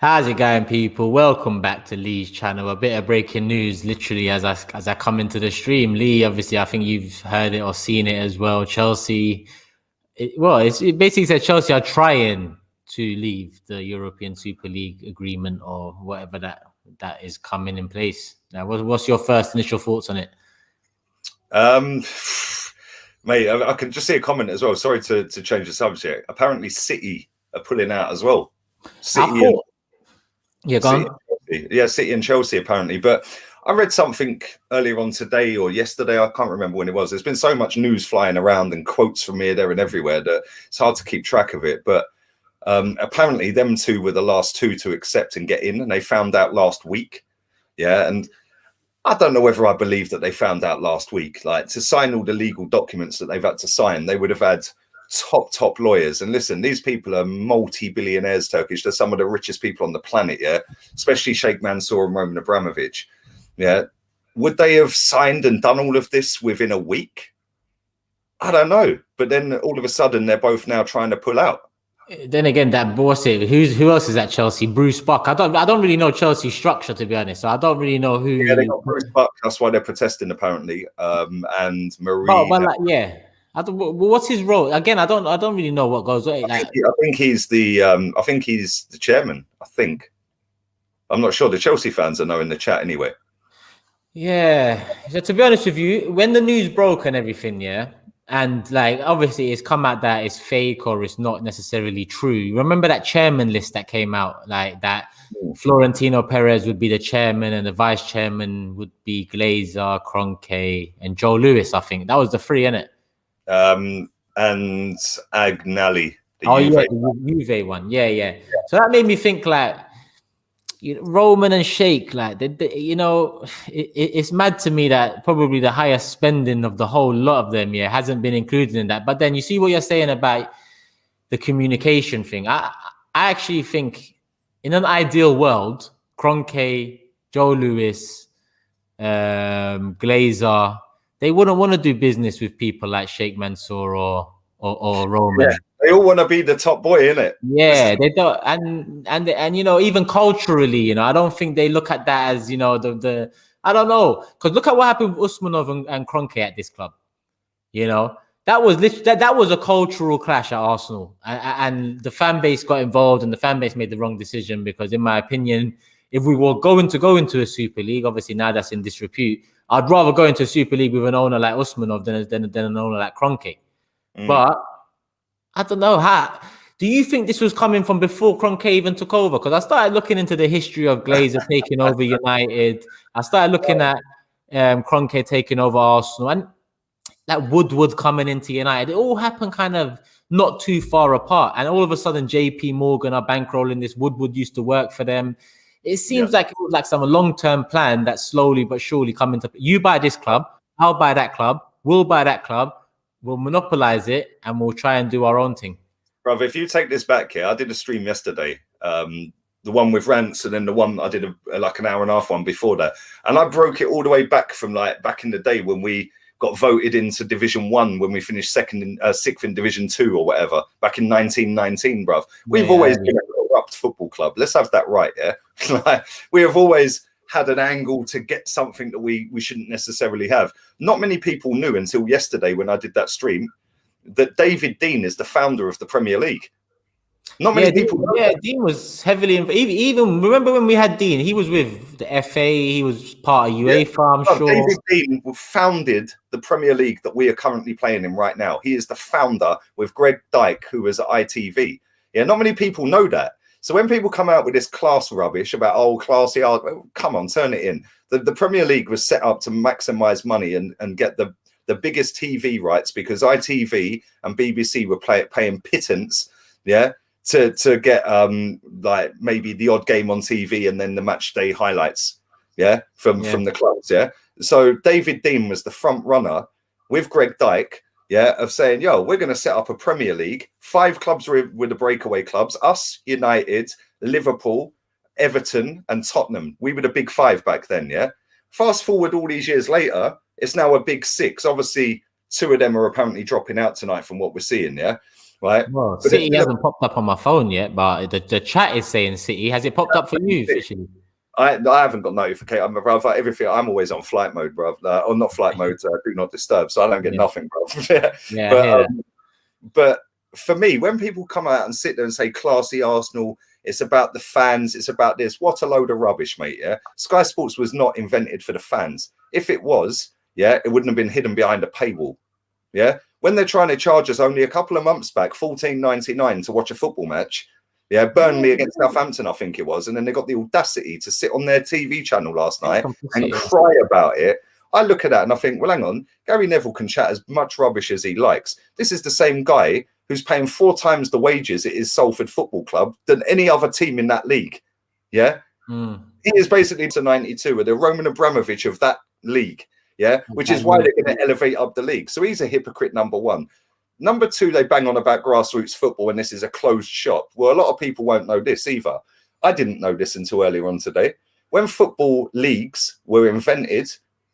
How's it going, people? Welcome back to Lee's channel. A bit of breaking news, literally, as I come into the stream. Lee, obviously, I think you've heard it or seen it as well. Chelsea, it basically said Chelsea are trying to leave the European Super League agreement or whatever that is coming in place. Now, what's your first initial thoughts on it? Mate, I can just see a comment as well. Sorry to change the subject. Apparently, City are pulling out as well. City and Chelsea apparently. But I read something earlier on today or yesterday. I can't remember when it was. There's been so much news flying around and quotes from here, there, and everywhere that it's hard to keep track of it. But apparently, them two were the last two to accept and get in, and they found out last week. Yeah, and I don't know whether I believe that they found out last week. Like, to sign all the legal documents that they've had to sign, they would have had top lawyers. And listen, these people are multi-billionaires, Turkish. They're some of the richest people on the planet, yeah, especially Sheikh Mansour and Roman Abramovich. Yeah, would they have signed and done all of this within a week? I don't know. But then all of a sudden, they're both now trying to pull out. Then again, that boss, who else is at Chelsea? Bruce Buck. I don't really know Chelsea's structure, to be honest. So I don't really know who. Yeah, they got Bruce Buck. That's why they're protesting, apparently. And Marie. Yeah. What's his role? Again, I don't really know what goes on. I think he's the chairman. I think. I'm not sure. The Chelsea fans are know in the chat anyway. Yeah. So to be honest with you, when the news broke and everything, yeah. And like, obviously, it's come out that it's fake or it's not necessarily true. Remember that chairman list that came out, like that Florentino Perez would be the chairman and the vice chairman would be Glazer, Kroenke, and Joe Lewis. I think that was the three, innit? And Agnelli. The Juve one. Yeah. So that made me think, like, Roman and Sheikh, like, it's mad to me that probably the highest spending of the whole lot of them, hasn't been included in that. But then you see what you're saying about the communication thing. I actually think in an ideal world, Kroenke, Joe Lewis, Glazer, they wouldn't want to do business with people like Sheikh Mansour or Roman. Yeah. They all want to be the top boy, innit? Yeah, they don't, and even culturally, I don't think they look at that as the I don't know, because look at what happened with Usmanov and Kroenke at this club. That was that was a cultural clash at Arsenal, and the fan base got involved, and the fan base made the wrong decision because, in my opinion, if we were going to go into a Super League, obviously now that's in disrepute, I'd rather go into a Super League with an owner like Usmanov than an owner like Kroenke. But I don't know. Do you think this was coming from before Kroenke even took over? Because I started looking into the history of Glazer taking over United. I started looking at Kroenke taking over Arsenal, and that Woodward coming into United. It all happened kind of not too far apart. And all of a sudden, JP Morgan are bankrolling this. Woodward used to work for them. It seems like it was like some long-term plan that slowly but surely come into. You buy this club, I'll buy that club, we'll buy that club. We'll monopolize it and we'll try and do our own thing. Brother, if you take this back here, I did a stream yesterday, the one with Rants, and then the one I did like an hour and a half one before that. And I broke it all the way back from like back in the day when we got voted into Division 1, when we finished sixth in Division 2 or whatever, back in 1919, bruv. We've always been a corrupt football club. Let's have that right, yeah? We have always had an angle to get something that we shouldn't necessarily have. Not many people knew until yesterday when I did that stream that David Dean is the founder of the Premier League. Not many people know that. Dean was heavily involved. Even remember when we had Dean, he was with the FA, he was part of UEFA, I'm sure. David Dean founded the Premier League that we are currently playing in right now. He is the founder with Greg Dyke, who was at ITV. Yeah, not many people know that. So when people come out with this class rubbish about, classy art, come on, turn it in. The Premier League was set up to maximize money and get the biggest TV rights, because ITV and BBC were paying pittance, to get like maybe the odd game on TV and then the match day highlights, from the clubs, So David Dean was the front runner with Greg Dyke, of saying, we're going to set up a Premier League. 5 clubs were the breakaway clubs: us, United, Liverpool, Everton, and Tottenham. We were the big 5 back then, Fast forward all these years later, it's now a big 6. Obviously, 2 of them are apparently dropping out tonight from what we're seeing, right? Well, But City hasn't popped up on my phone yet, but the chat is saying City. Has it popped up for you officially? I haven't got notification. I'm bro, everything. I'm always on flight mode, bro. Or not flight mode. Do not disturb. So I don't get nothing, bro. Yeah, I but hear that. but for me, when people come out and sit there and say classy Arsenal, it's about the fans, it's about this. What a load of rubbish, mate. Yeah, Sky Sports was not invented for the fans. If it was, yeah, it wouldn't have been hidden behind a paywall. Yeah, when they're trying to charge us only a couple of months back, $14.99 to watch a football match. Yeah, Burnley against Southampton, I think it was. And then they got the audacity to sit on their TV channel last night and cry about it. I look at that and I think, well, hang on, Gary Neville can chat as much rubbish as he likes. This is the same guy who's paying 4 times the wages at his Salford Football Club than any other team in that league. Yeah. He is basically to 92 with the Roman Abramovich of that league. Yeah. Which is why they're going to elevate up the league. So he's a hypocrite, number one. Number two, they bang on about grassroots football and this is a closed shop. Well, a lot of people won't know this either. I didn't know this until earlier on today. When football leagues were invented,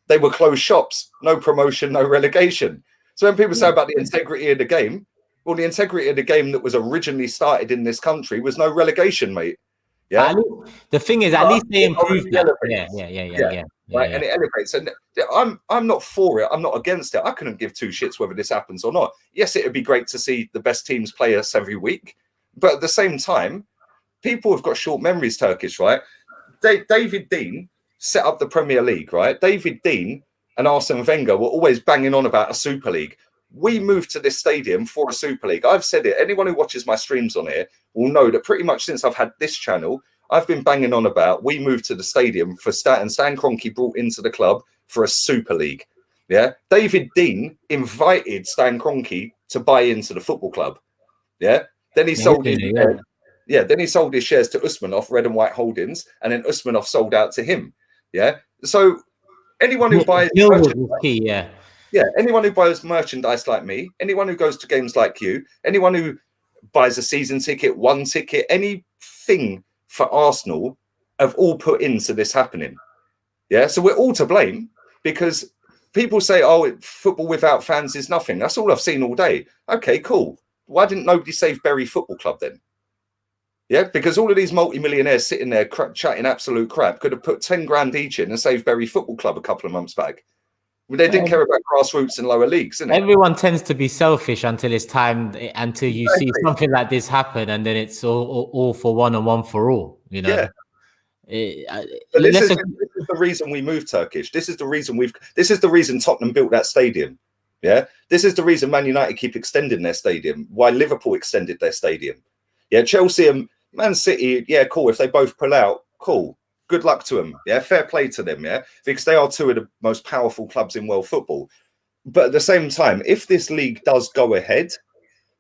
they were closed shops, no promotion, no relegation. So when people say about the integrity of the game, well, the integrity of the game that was originally started in this country was no relegation, mate. Yeah. The thing is, at least they improved that. Yeah. Right, and it elevates. And I'm not for it. I'm not against it. I couldn't give two shits whether this happens or not. Yes, it would be great to see the best teams play us every week, but at the same time, people have got short memories. Turkish, right? David Dean set up the Premier League, right? David Dean and Arsene Wenger were always banging on about a Super League. We moved to this stadium for a Super League. I've said it. Anyone who watches my streams on here will know that pretty much since I've had this channel, I've been banging on about we moved to the stadium for Stan Kroenke brought into the club for a Super League. Yeah. David Dean invited Stan Kroenke to buy into the football club. Yeah. Then he sold his then he sold his shares to Usmanov, Red and White Holdings, and then Usmanov sold out to him. Yeah. So anyone who buys anyone who buys merchandise like me, anyone who goes to games like you, anyone who buys a season ticket, one ticket, anything for Arsenal have all put into this happening. Yeah, so we're all to blame because people say, oh, football without fans is nothing. That's all I've seen all day. Okay, cool. Why didn't nobody save Bury Football Club then? Yeah, because all of these multimillionaires sitting there chatting absolute crap could have put 10 grand each in and saved Bury Football Club a couple of months back. They didn't care about grassroots and lower leagues, didn't it? Everyone tends to be selfish until it's time, until you see something like this happen, and then it's all for one and one for all. You know. Yeah. This is the reason we moved, Turkish. This is the reason Tottenham built that stadium. Yeah. This is the reason Man United keep extending their stadium. Why Liverpool extended their stadium. Yeah. Chelsea and Man City. Yeah. Cool. If they both pull out, cool. Good luck to them. Yeah, fair play to them. Yeah, because they are two of the most powerful clubs in world football. But at the same time, if this league does go ahead,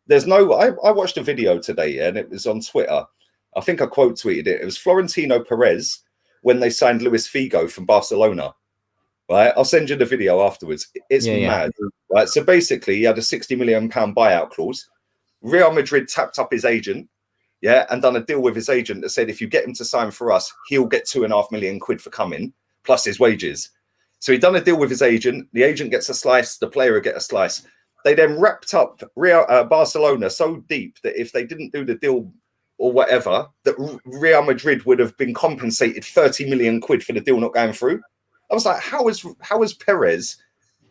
there's no. I watched a video today, and it was on Twitter. I think I quote tweeted it. It was Florentino Perez when they signed Luis Figo from Barcelona. Right, I'll send you the video afterwards. It's mad. Right, so basically, he had a £60 million buyout clause. Real Madrid tapped up his agent. Yeah, and done a deal with his agent that said if you get him to sign for us, he'll get £2.5 million for coming, plus his wages. So he'd done a deal with his agent. The agent gets a slice, the player will get a slice. They then wrapped up Barcelona so deep that if they didn't do the deal or whatever, that Real Madrid would have been compensated £30 million for the deal not going through. I was like, how is Perez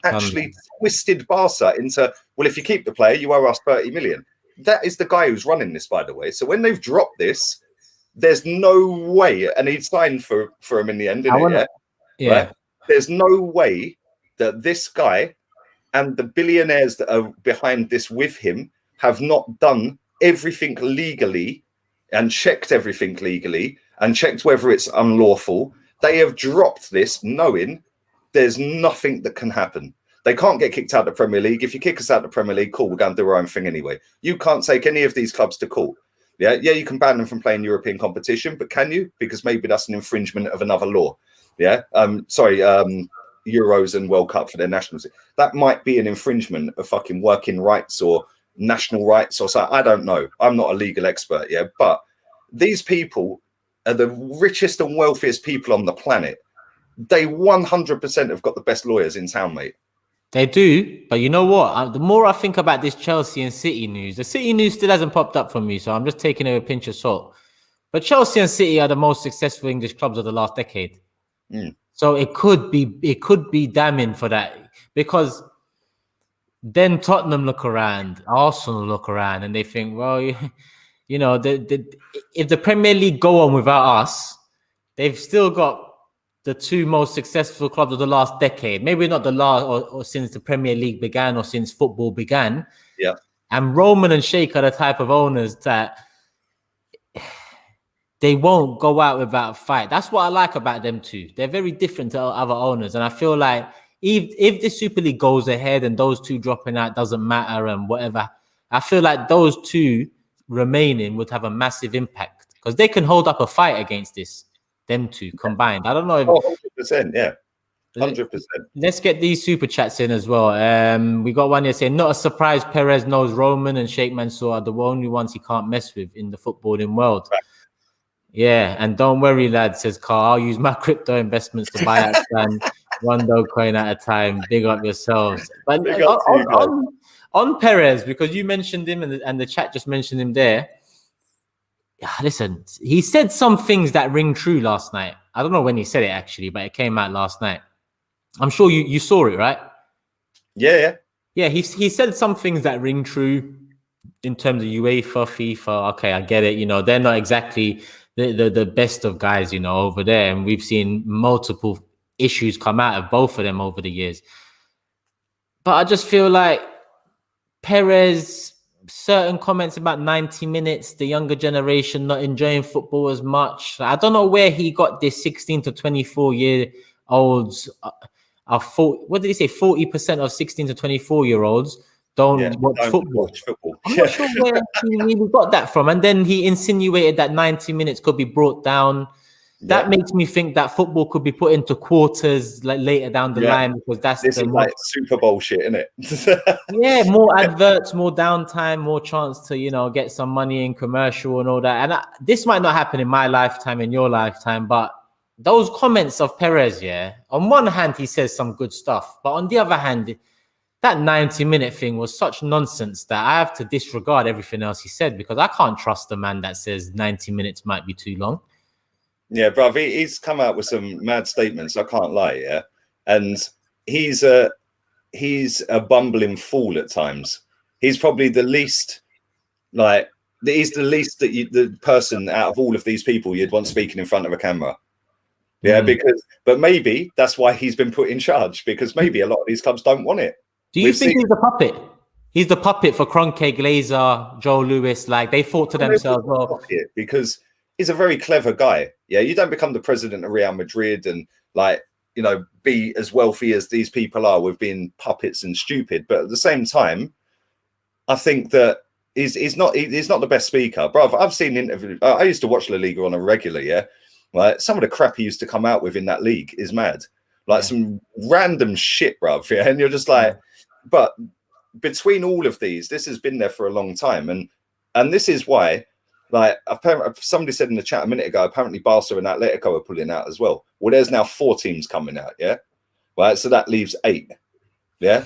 actually twisted Barca into, well, if you keep the player, you owe us 30 million. That is the guy who's running this, by the way. So when they've dropped this, there's no way, and he signed for him in the end, didn't he? Yeah. Right? There's no way that this guy and the billionaires that are behind this with him have not done everything legally and checked everything legally and checked whether it's unlawful. They have dropped this knowing there's nothing that can happen. They can't get kicked out of the Premier League. If you kick us out of the Premier League, cool, we're going to do our own thing anyway. You can't take any of these clubs to court. Yeah, you can ban them from playing European competition, but can you? Because maybe that's an infringement of another law. Yeah, Euros and World Cup for their nationals. That might be an infringement of fucking working rights or national rights or something. I don't know. I'm not a legal expert, yeah, but these people are the richest and wealthiest people on the planet. They 100% have got the best lawyers in town, mate. They do, but you know what? The more I think about this Chelsea and City news, the City news still hasn't popped up for me, so I'm just taking it with a pinch of salt. But Chelsea and City are the most successful English clubs of the last decade. So it could be damning for that, because then Tottenham look around, Arsenal look around, and they think, well, you know, if the Premier League go on without us, they've still got the two most successful clubs of the last decade. Maybe not the last, or since the Premier League began, or since football began. Yeah. And Roman and Sheikh are the type of owners that they won't go out without a fight. That's what I like about them too. They're very different to other owners. And I feel like if the Super League goes ahead and those two dropping out doesn't matter and whatever, I feel like those two remaining would have a massive impact, because they can hold up a fight against them two combined. I don't know if 100%, yeah. 100%. Let's get these super chats in as well. We got one here saying, not a surprise Perez knows Roman and Sheikh Mansour are the only ones he can't mess with in the footballing world. Right. Yeah, and don't worry, lad, says Carl. I'll use my crypto investments to buy out Stan, one Dogecoin at a time. Big up yourselves. But on Perez, because you mentioned him and the chat just mentioned him there. Listen, he said some things that ring true last night. I don't know when he said it actually, but it came out last night. I'm sure you saw it, right? Yeah. He said some things that ring true in terms of UEFA, FIFA. Okay, I get it. You know, they're not exactly the best of guys, you know, over there. And we've seen multiple issues come out of both of them over the years. But I just feel like Perez, certain comments about 90 minutes, the younger generation not enjoying football as much. I don't know where he got this 16 to 24-year-olds are 40, what did he say? 40% of 16 to 24-year-olds don't watch football. I'm not sure where he really got that from. And then he insinuated that 90 minutes could be brought down. That makes me think that football could be put into quarters like later down the line, because this is like Super Bowl shit, isn't it? Yeah, more adverts, more downtime, more chance to, you know, get some money in commercial and all that. And this might not happen in my lifetime, in your lifetime, but those comments of Perez, on one hand, he says some good stuff, but on the other hand, that 90-minute thing was such nonsense that I have to disregard everything else he said, because I can't trust a man that says 90 minutes might be too long. Yeah, bruv, he's come out with some mad statements, I can't lie, yeah? And he's a bumbling fool at times. He's probably the least, he's the least the person out of all of these people you'd want speaking in front of a camera. Yeah, but maybe that's why he's been put in charge, because maybe a lot of these clubs don't want it. Do you think he's the puppet? He's the puppet for Kroenke, Glazer, Joe Lewis. Like, they thought to themselves, well, because he's a very clever guy. Yeah, you don't become the president of Real Madrid and be as wealthy as these people are with being puppets and stupid. But at the same time, I think that he's not the best speaker, bro. I've seen interviews. I used to watch La Liga on a regular. Yeah, like some of the crap he used to come out with in that league is mad. Like some random shit, bruv. Yeah, and you're just like, but between all of these, this has been there for a long time, and this is why. Like somebody said in the chat a minute ago, apparently Barca and Atletico are pulling out as well. Well, there's now 4 teams coming out, yeah? Right, so that leaves 8, yeah?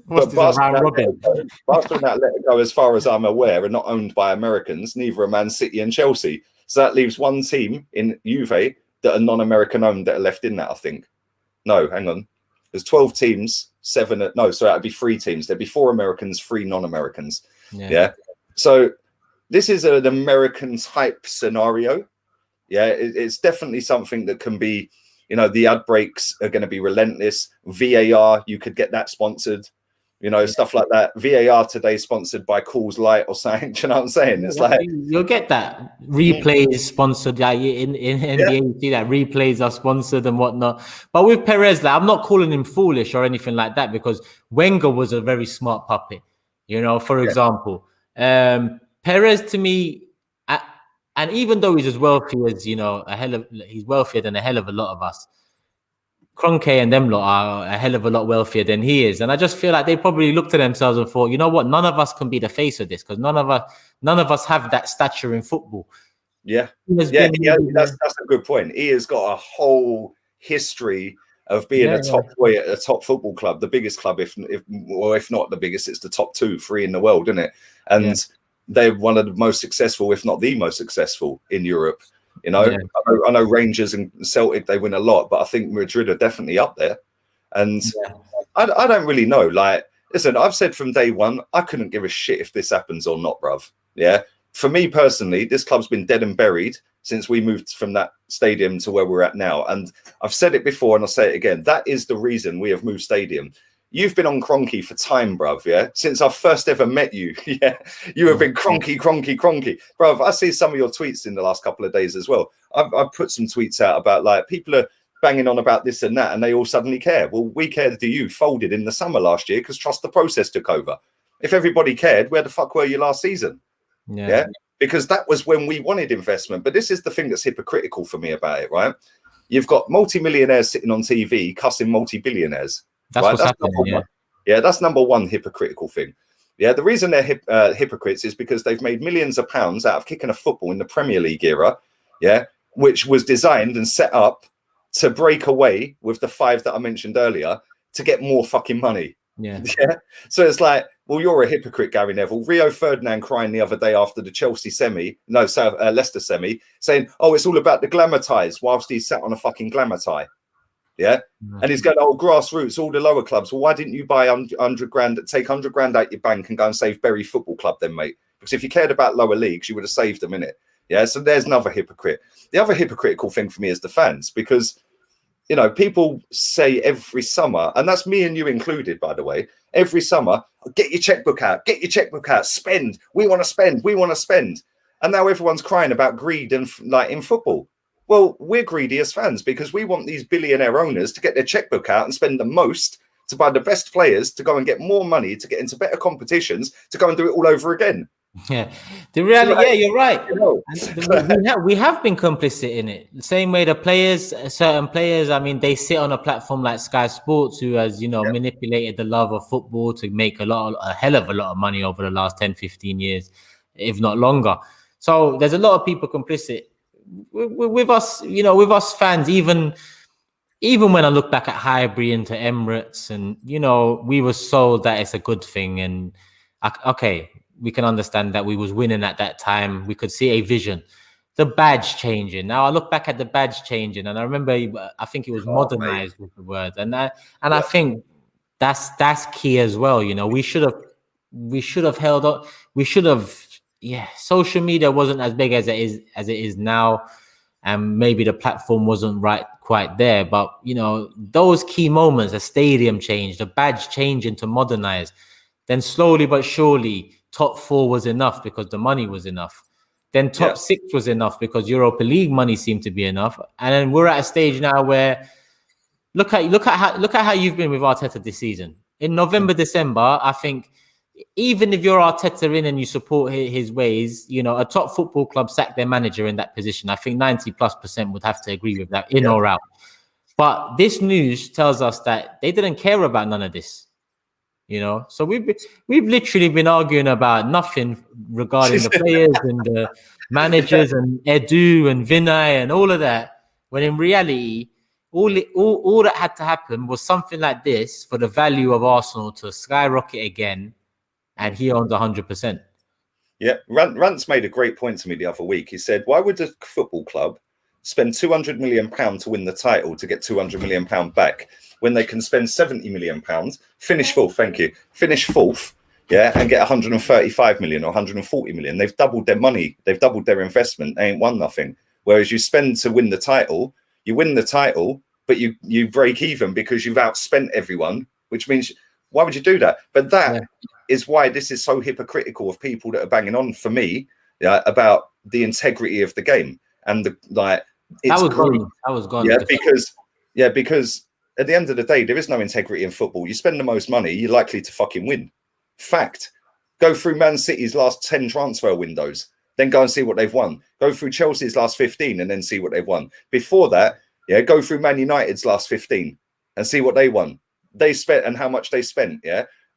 But Barca and Atletico, as far as I'm aware, are not owned by Americans, neither are Man City and Chelsea. So that leaves 1 team in Juve that are non-American owned that are left in that, I think. No, hang on. There's 12 teams, 7... No, so that'd be 3 teams. There'd be 4 Americans, 3 non-Americans, yeah? So... this is an American type scenario. Yeah, it's definitely something that can be, the ad breaks are going to be relentless. VAR, you could get that sponsored, stuff like that. VAR today sponsored by Coors Light or something. Do you know what I'm saying? It's like you'll get that. Replays sponsored. Yeah, in NBA, you see that replays are sponsored and whatnot. But with Perez, I'm not calling him foolish or anything like that, because Wenger was a very smart puppet. For example, Perez, to me, and even though he's as wealthy as, he's wealthier than a hell of a lot of us, Kroenke and them lot are a hell of a lot wealthier than he is. And I just feel like they probably looked at themselves and thought, you know what, none of us can be the face of this, because none of us have that stature in football. Yeah. That's a good point. He has got a whole history of being a top boy at a top football club, the biggest club, if not the biggest, it's the top 2-3 in the world, isn't it? And they're one of the most successful, if not the most successful in Europe. You know, I know Rangers and Celtic, they win a lot, but I think Madrid are definitely up there. And I don't really know. Like, listen, I've said from day one, I couldn't give a shit if this happens or not, bruv. Yeah. For me personally, this club's been dead and buried since we moved from that stadium to where we're at now. And I've said it before and I'll say it again. That is the reason we have moved stadium. You've been on Cronky for time, bruv, yeah? Since I first ever met you, yeah? You have been Cronky. Bruv, I see some of your tweets in the last couple of days as well. I've put some tweets out about, like, people are banging on about this and that, and they all suddenly care. Well, we cared to you, folded in the summer last year because Trust the Process took over. If everybody cared, where the fuck were you last season? Yeah? Because that was when we wanted investment. But this is the thing that's hypocritical for me about it, right? You've got multi-millionaires sitting on TV cussing multi-billionaires. That's what's happening, yeah, that's number one hypocritical thing. Yeah, the reason they're hypocrites is because they've made millions of pounds out of kicking a football in the Premier League era, yeah, which was designed and set up to break away with the 5 that I mentioned earlier to get more fucking money. Yeah. So it's like, well, you're a hypocrite, Gary Neville. Rio Ferdinand crying the other day after the Leicester semi, saying, oh, it's all about the glamour ties, whilst he sat on a fucking glamour tie. Yeah. And he's going, oh, grassroots, all the lower clubs. Well, why didn't you buy 100 grand, take 100 grand out your bank and go and save Bury Football Club then, mate? Because if you cared about lower leagues, you would have saved them, innit? Yeah. So there's another hypocrite. The other hypocritical thing for me is the fans, because, you know, people say every summer, and that's me and you included, by the way, every summer, get your checkbook out, spend. We want to spend. And now everyone's crying about greed and like in football. Well, we're greedy as fans because we want these billionaire owners to get their checkbook out and spend the most to buy the best players, to go and get more money, to get into better competitions, to go and do it all over again. Yeah, the reality. Yeah, you're right. We have been complicit in it. The same way the players, certain players. I mean, they sit on a platform like Sky Sports, who has, you know, manipulated the love of football to make a hell of a lot of money over the last 10, 15 years, if not longer. So there's a lot of people complicit with us. You know, with us fans, even when I look back at Highbury into Emirates, and you know, we were sold that it's a good thing, and okay. We can understand that we was winning at that time. We could see a vision. The badge changing. Now I look back at the badge changing, and I remember I think it was modernized with the word, and I think that's key as well. You know, we should have held on. We should have. Yeah, social media wasn't as big as it is now, and maybe the platform wasn't quite there. But you know, those key moments, the stadium change, the badge changing to modernize, then slowly but surely. Top 4 was enough because the money was enough. Then top 6 was enough because Europa League money seemed to be enough. And then we're at a stage now where look at how you've been with Arteta this season. In November, December, I think even if you're Arteta in and you support his ways, you know, a top football club sack their manager in that position. I think 90+% would have to agree with that, in or out. But this news tells us that they didn't care about none of this. You know, so we've literally been arguing about nothing regarding the players and the managers and Edu and Vinay and all of that. When in reality, all that had to happen was something like this for the value of Arsenal to skyrocket again, and he owns 100%. Yeah, Rance made a great point to me the other week. He said, "Why would a football club spend £200 million to win the title to get £200 million back?" When they can spend £70 million, finish fourth, yeah, and get 135 million or 140 million. They've doubled their money, they've doubled their investment, they ain't won nothing. Whereas you spend to win the title, you win the title, but you break even because you've outspent everyone, which means, why would you do that? But that is why this is so hypocritical of people that are banging on for me about the integrity of the game. And the it's I was gone. Yeah, because at the end of the day, there is no integrity in football. You spend the most money, you're likely to fucking win. Fact. Go through Man City's last 10 transfer windows, then go and see what they've won. Go through Chelsea's last 15 and then see what they've won. Before that, go through Man United's last 15 and see what they won. They spent and how much they spent,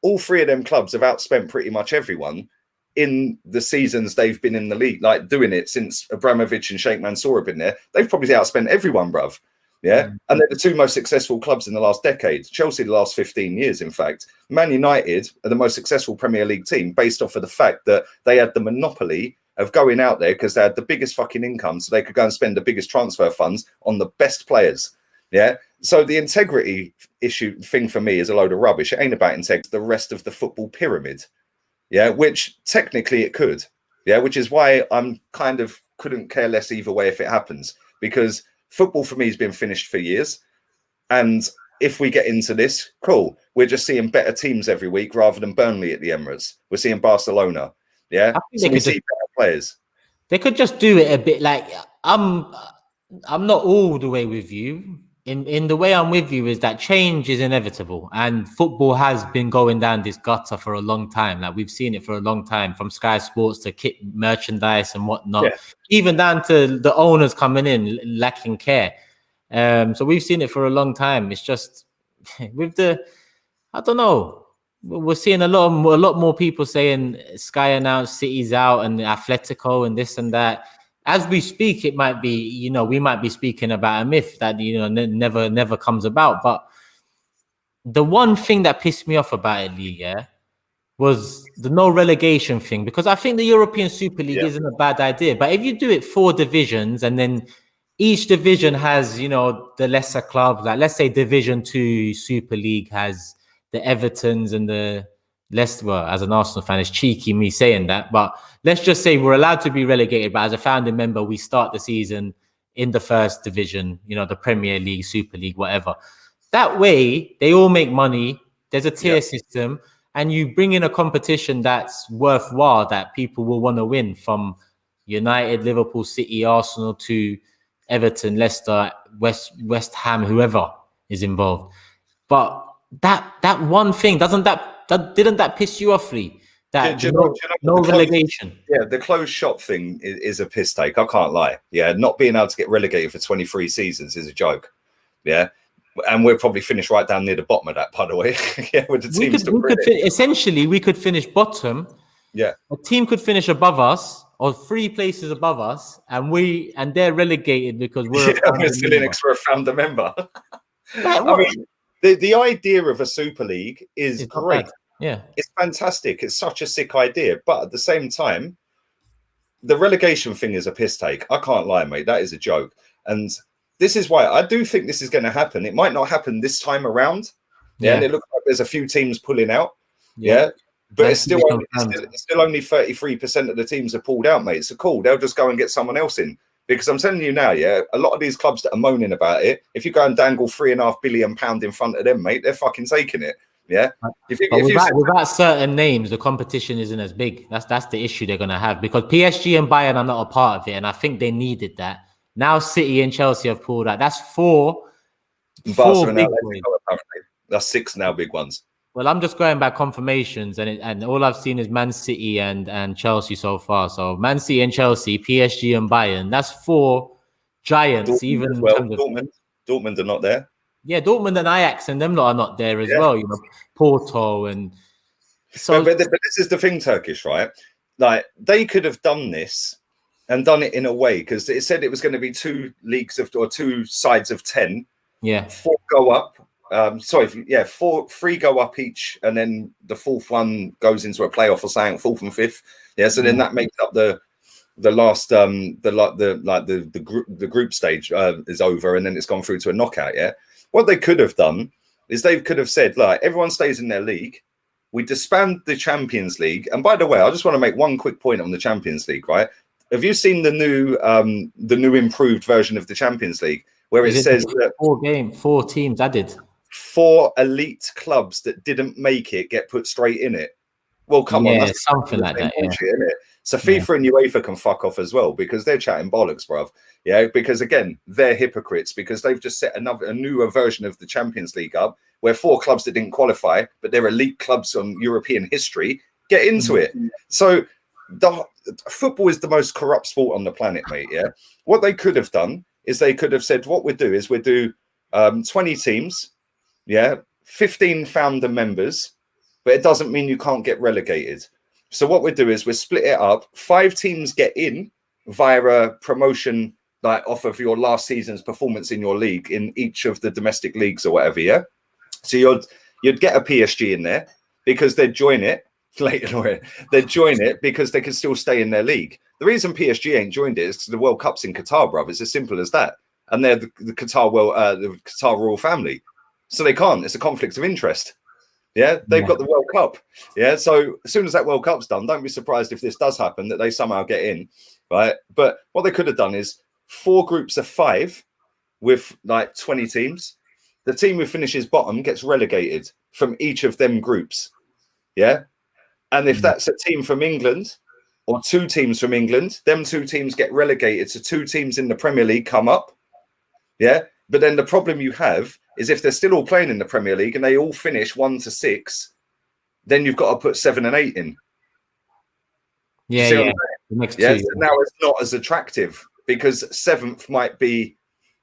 All 3 of them clubs have outspent pretty much everyone in the seasons they've been in the league, like doing it since Abramovich and Sheikh Mansour have been there. They've probably outspent everyone, bruv. Yeah. And they're the two most successful clubs in the last decade. Chelsea, the last 15 years, in fact. Man United are the most successful Premier League team based off of the fact that they had the monopoly of going out there because they had the biggest fucking income. So they could go and spend the biggest transfer funds on the best players. Yeah. So the integrity issue thing for me is a load of rubbish. It ain't about integrity. The rest of the football pyramid. Yeah. Which technically it could. Yeah. Which is why I'm kind of couldn't care less either way if it happens, because football for me has been finished for years. And if we get into this, cool. We're just seeing better teams every week rather than Burnley at the Emirates. We're seeing Barcelona. Yeah. So we see better players. They could just do it a bit like I'm not all the way with you. In the way I'm with you is that change is inevitable, and football has been going down this gutter for a long time. Like we've seen it for a long time, from Sky Sports to kit merchandise and whatnot, even down to the owners coming in lacking care. So we've seen it for a long time. It's just with I don't know. We're seeing a lot more people saying Sky announced City's out and Atletico and this and that. As we speak, it might be, we might be speaking about a myth that, never comes about. But the one thing that pissed me off about it, Lee, was the no relegation thing, because I think the European Super League isn't a bad idea. But if you do it 4 divisions and then each division has, the lesser clubs, like let's say Division 2 Super League has the Evertons and the Leicester. Well, as an Arsenal fan, it's cheeky me saying that, but let's just say we're allowed to be relegated. But as a founding member, we start the season in the first division, the Premier League, Super League, whatever. That way, they all make money. There's a tier system, and you bring in a competition that's worthwhile, that people will want to win, from United, Liverpool, City, Arsenal to Everton, Leicester, West Ham, whoever is involved. But that one thing, didn't that piss you off, Lee? That no relegation. The closed shop thing is a piss take. I can't lie. Yeah, not being able to get relegated for 23 seasons is a joke. Yeah, and we'll probably finish right down near the bottom of that, by the way. Yeah, with the teams. Essentially, we could finish bottom. Yeah, a team could finish above us or 3 places above us, and they're relegated because we're still in for a founder member. I mean, the idea of a Super League is great. Yeah, it's fantastic. It's such a sick idea, but at the same time, the relegation thing is a piss take. I can't lie, mate. That is a joke, and this is why I do think this is going to happen. It might not happen this time around. Yeah, and it looks like there's a few teams pulling out. Yeah. But it's still only 33% of the teams are pulled out, mate. So cool, they'll just go and get someone else in. Because I'm telling you now, a lot of these clubs that are moaning about it, if you go and dangle £3.5 billion in front of them, mate, they're fucking taking it. Yeah. Without certain names, the competition isn't as big. That's the issue they're gonna have, because PSG and Bayern are not a part of it, and I think they needed that. Now City and Chelsea have pulled out. That's 4 big ones. That's 6 now big ones. Well, I'm just going by confirmations, and all I've seen is Man City and Chelsea so far. So Man City and Chelsea, PSG and Bayern. That's 4 giants. Dortmund are not there. Yeah, Dortmund and Ajax and them lot are not there as well. Porto and so. But this is the thing, Turkish, right? Like they could have done this and done it in a way, because it said it was going to be 2 leagues or 2 sides of 10. Yeah, 4 go up. 3 go up each, and then the 4th one goes into a playoff or something, 4th and 5th. Yeah, so then that makes up the last the group stage is over, and then it's gone through to a knockout. Yeah, what they could have done is they could have said, like, everyone stays in their league. We disband the Champions League. And by the way, I just want to make one quick point on the Champions League. Right? Have you seen the new improved version of the Champions League, where it says that 4 teams added? 4 elite clubs that didn't make it get put straight in it. Well, come on, that's something like that. Bullshit, isn't it? So FIFA and UEFA can fuck off as well, because they're chatting bollocks, bruv. Yeah, because again, they're hypocrites, because they've just set a newer version of the Champions League up, where 4 clubs that didn't qualify, but they're elite clubs on European history, get into it. So football is the most corrupt sport on the planet, mate. Yeah, what they could have done is they could have said, what we'd do is we'd do 20 teams. Yeah, 15 founder members, but it doesn't mean you can't get relegated. So what we do is we split it up. 5 teams get in via a promotion like off of your last season's performance in your league in each of the domestic leagues or whatever. Yeah. So you'd get a PSG in there because they'd join it later on. They'd join it because they can still stay in their league. The reason PSG ain't joined it is because the World Cup's in Qatar, bruv. It's as simple as that. And they're the Qatar the Qatar royal family, so they can't. It's a conflict of interest. Yeah, they've got the World Cup. Yeah, so as soon as that World Cup's done, don't be surprised if this does happen that they somehow get in, right? But what they could have done is 4 groups of 5 with like 20 teams. The team who finishes bottom gets relegated from each of them groups. Yeah, and if that's a team from England or 2 teams from England, them 2 teams get relegated. So 2 teams in the Premier League come up. Yeah, but then the problem you have is if they're still all playing in the Premier League and they all finish 1 to 6, then you've got to put 7 and 8 in. Yeah. The next 2. So now it's not as attractive because 7th might be,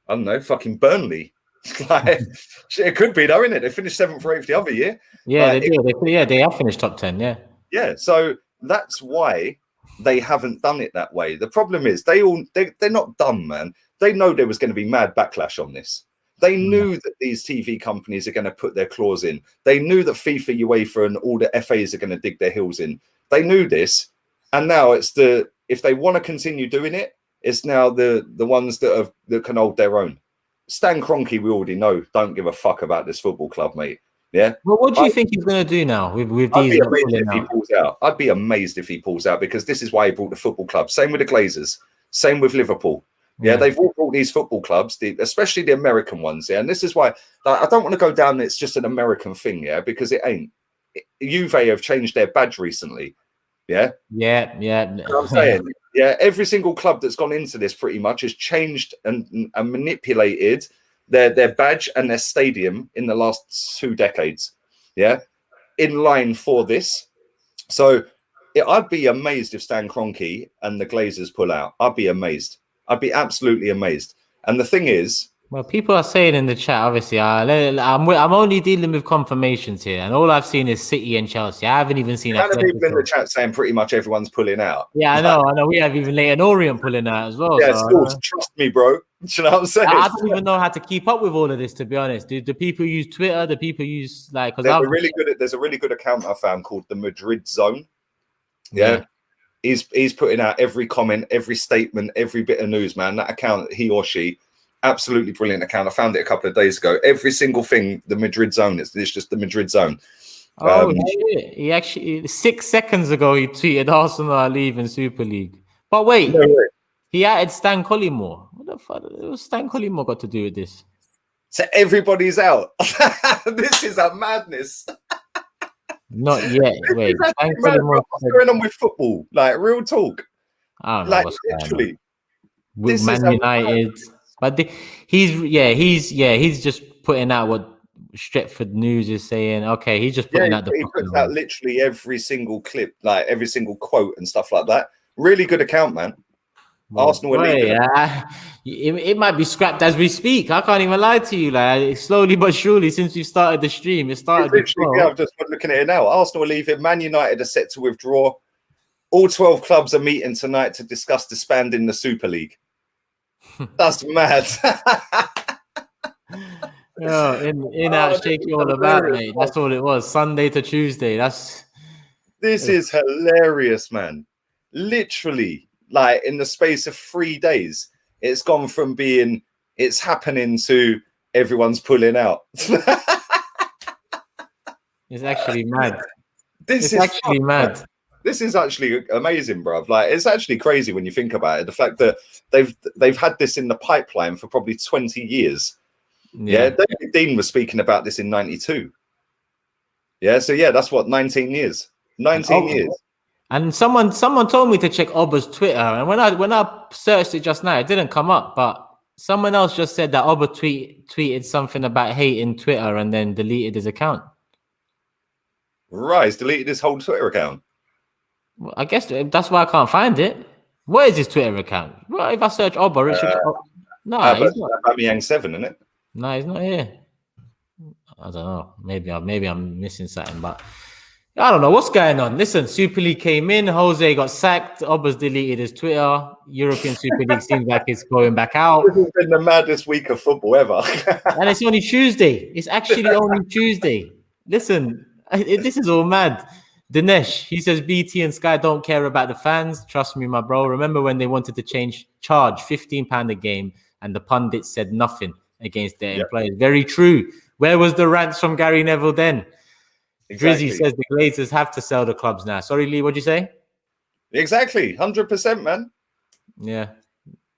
I don't know, fucking Burnley. Like, it could be though, isn't it? They finished 7th or 8th the other year. Yeah, they do. They have finished top 10. Yeah. Yeah. So that's why they haven't done it that way. The problem is they're not dumb, man. They know there was going to be mad backlash on this. They knew that these TV companies are going to put their claws in. They knew that FIFA, UEFA, and all the FAs are going to dig their heels in. They knew this, and now it's if they want to continue doing it, it's now the ones that can hold their own. Stan Kroenke, we already know, don't give a fuck about this football club, mate. Yeah. Well, what do you think he's going to do now with these? I'd be amazed if he pulls out. I'd be amazed if he pulls out because this is why he brought the football club. Same with the Glazers. Same with Liverpool. Yeah, they've all brought these football clubs, especially the American ones. Yeah, and this is why I don't want to go down. It's just an American thing, yeah, because it ain't. Juve have changed their badge recently. Yeah, yeah. You know I'm saying, yeah, every single club that's gone into this pretty much has changed and manipulated their badge and their stadium in the last 2 decades. Yeah, in line for this. So I'd be amazed if Stan Kroenke and the Glazers pull out. I'd be amazed. I'd be absolutely amazed. And the thing is, well, people are saying in the chat, obviously, I'm only dealing with confirmations here, and all I've seen is City and Chelsea. I haven't even seen people in the chat saying pretty much everyone's pulling out. Yeah, I know. We have even Leighton Orient pulling out as well. Yeah, so, trust me, bro. Do you know what I'm saying? I don't even know how to keep up with all of this, to be honest. Do people use Twitter? Do people use because there's a really good account I found called the Madrid Zone. Yeah. He's putting out every comment, every statement, every bit of news, man. That account, he or she, absolutely brilliant account. I found it a couple of days ago. Every single thing, the Madrid Zone. It's just the Madrid Zone. Oh, he actually 6 seconds ago he tweeted Arsenal are leaving Super League. But wait, he added Stan Collymore. What the fuck? What's Stan Collymore got to do with this? So everybody's out. This is a madness. Not yet. Wait, what's going on with football? Like real talk. I don't know. Like literally, with Man United, but he's just putting out what Stretford News is saying. Okay, he's just putting out he puts out literally every single clip, like every single quote and stuff like that. Really good account, man. Well, Arsenal are leaving. It might be scrapped as we speak. I can't even lie to you. Like slowly but surely, since we started the stream, it started. I'm just looking at it now. Arsenal are leaving. Man United are set to withdraw. All 12 clubs are meeting tonight to discuss disbanding the Super League. That's mad. In out, shaky all about, mate. That's all it was. Sunday to Tuesday. This is hilarious, man. Literally. Like in the space of 3 days, it's gone from being it's happening to everyone's pulling out. It's actually mad. This is actually mad. This is actually amazing, bruv. Like it's actually crazy when you think about it. The fact that they've had this in the pipeline for probably 20 years. Yeah, David Dean was speaking about this in '92. Yeah, so that's what 19 years. 19 years. And someone told me to check Oba's Twitter, and when I searched it just now, it didn't come up. But someone else just said that Oba tweeted something about hating Twitter and then deleted his account. Right, he's deleted his whole Twitter account. Well, I guess that's why I can't find it. Where is his Twitter account? Well, if I search Oba, it should. No, he's not. Aubameyang 7, isn't it? No, he's not here. I don't know. Maybe I'm missing something, but. I don't know what's going on. Listen, Super League came in, Jose got sacked, Obba's deleted his Twitter. European Super League seems like it's going back out. This has been the maddest week of football ever. And it's only Tuesday. It's actually only Tuesday. Listen, this is all mad. Dinesh, he says BT and Sky don't care about the fans. Trust me, my bro. Remember when they wanted to charge £15 a game and the pundits said nothing against their employers? Very true. Where was the rants from Gary Neville then? Exactly. Drizzy says the Glazers have to sell the clubs now. Sorry, Lee, what'd you say? Exactly. 100%, man. Yeah.